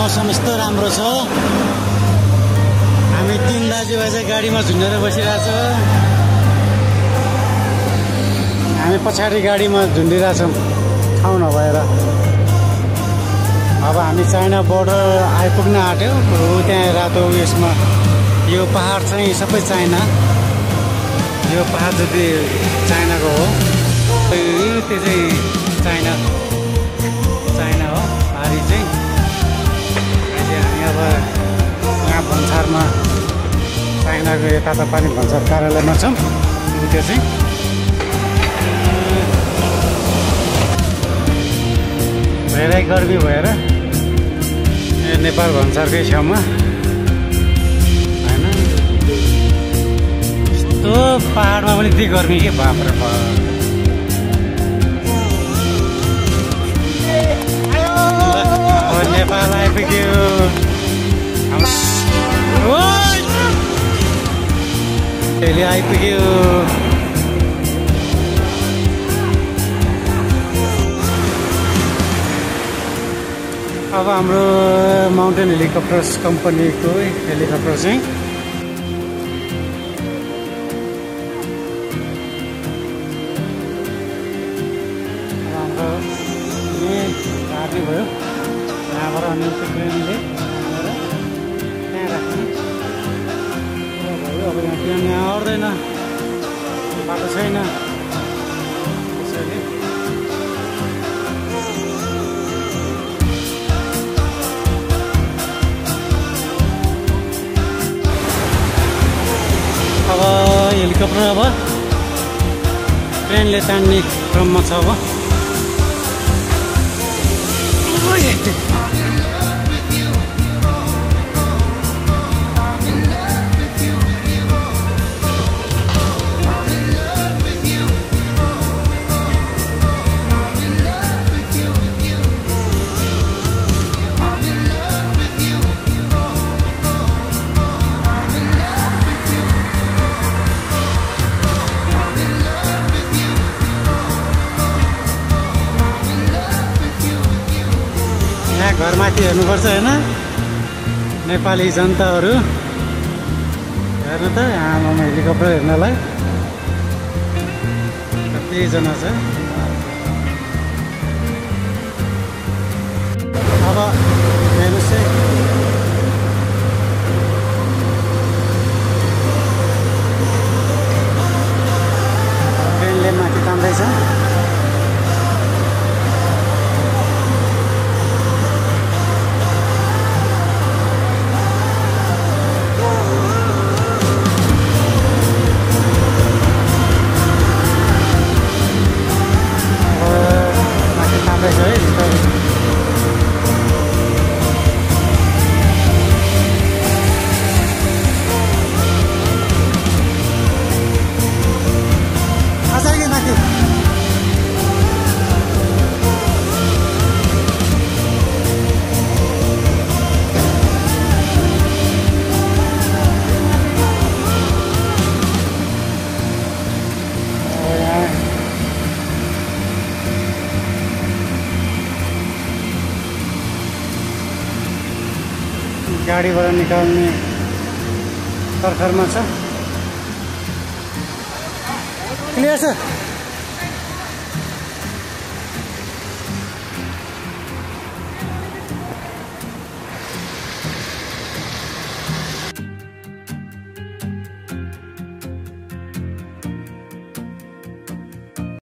मौसम यस्तो राम्रो छ। हामी 3 दाजुभाइ चाहिँ गाडीमा झुन्डेर बसिरहेछौँ। हामी पछाडि गाडीमा झुन्डिरहेछौँ ठाउँ नभएर। अब हामी चाइना बोर्डर आइपुग्न आँट्यो। हो त्यहाँ रातो उयसमा यो पहाड चाहिँ सबै चाइना। यो पहाड जति चाइनाको हो। त्यो चाहिँ चाइना हो पहाडी चाहिँ। अहिले हामी अब यहाँ भन्सारमा चाइनाको यता त पानी भन्सार कार्यालयमा छौँ। त्यो चाहिँ धेरै गर्मी भएर नेपाल भन्सारकै छेउमा होइन। यस्तो पहाडमा पनि यति गर्मी के बाप रे बाप। नेपाल आइपुग्यो। अहिले आइपुग्यो। अब हाम्रो माउन्टेन हेलिकप्टर्स कम्पनीको हेलिकप्टर चाहिँ हाम्रो गाडी भयो। यहाँबाट अनि ट्रेनले त्यहाँ राख्ने भयो। अब यहाँ ट्रेन यहाँ आउँदैन, बाटो छैन। त्यसैले अब हेलिकप्टर अब ट्रेनले तान्ने क्रममा छ। अब घरमाथि हेर्नुपर्छ होइन। नेपाली जनताहरू हेर्नु त आमामा हेलिकप्टर हेर्नलाई कतिजना छ। अब हेर्नुहोस् है ट्रेनले माथि तान्दैछ। गाडीबाट निकाल्ने तर्खरमा छ। क्लियर छ।